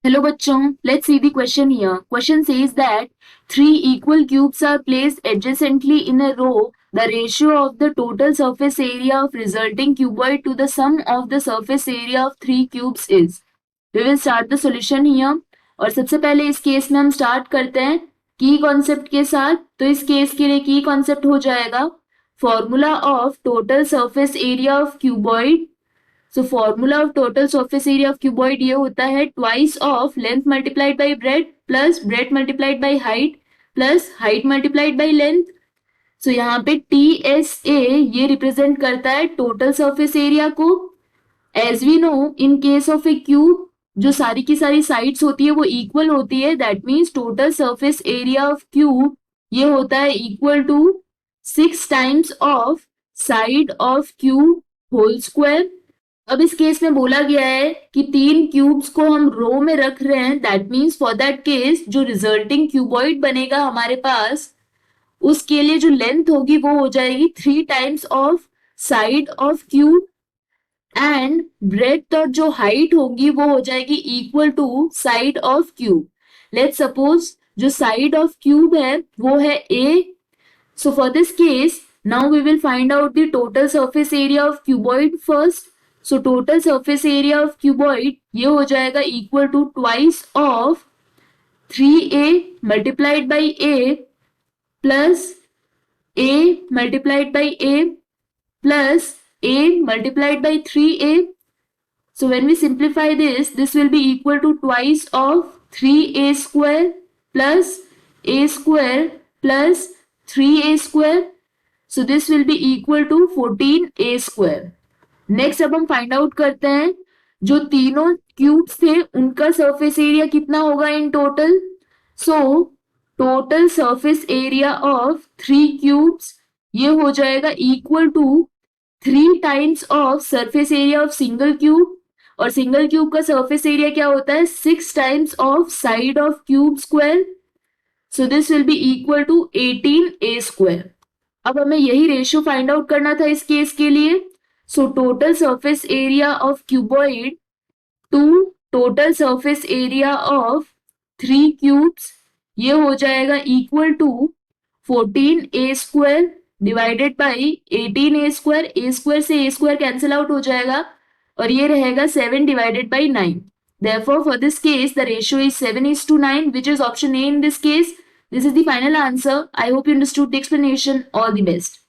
Hello bachchon, let's see the question here. Question says that three equal cubes are placed adjacently in a row. The ratio of the total surface area of resulting cuboid to the sum of the surface area of three cubes is. We will start the solution here. और सबसे पहले इस case में हम start करते हैं की concept के साथ. तो इस केस के लिए की कॉन्सेप्ट हो जाएगा formula of total surface area of cuboid. So formula of total surface area of cuboid ये होता है twice of length multiplied by breadth plus breadth multiplied by height plus height multiplied by length. So यहाँ पे TSA ये represent करता है total surface area को. As we know in case of a cube जो सारी की सारी साइड्स होती है वो इक्वल होती है. That means total surface area of cube ये होता है equal to 6 times of side of cube whole square. अब इस केस में बोला गया है कि तीन क्यूब्स को हम रो में रख रहे हैं. That means for that case जो रिजल्टिंग क्यूबॉइड बनेगा हमारे पास उसके लिए जो लेंथ होगी वो हो जाएगी 3 times of side of cube and breadth और जो हाइट होगी वो हो जाएगी equal to side of cube. Let's suppose जो साइड ऑफ क्यूब है वो है A. So for this case now we will find out the total surface area of cuboid first. So total surface area of cuboid ये हो जाएगा equal to twice of 3A multiplied by A plus A multiplied by A plus A multiplied by 3A. So when we simplify this, this will be equal to twice of 3A square plus A square plus 3A square. So this will be equal to 14A square. Next अब हम find out करते हैं जो तीनों cubes थे उनका surface area कितना होगा in total. So total surface area of 3 cubes ये हो जाएगा equal to 3 times of surface area of single cube. और सिंगल क्यूब का सरफेस एरिया क्या होता है 6 times of side of cube square. So this will be equal to 18A square. अब हमें यही रेशियो फाइंड आउट करना था इस केस के लिए. So total surface area of cuboid to total surface area of 3 cubes ये हो जाएगा equal to 14A square divided by 18A square. A square से A स्क्वायर कैंसिल आउट हो जाएगा और ये रहेगा 7 divided by 9. Therefore, for this case, the ratio is 7:9, which is option A in this case. This is the final answer. I hope you understood the explanation. All the best.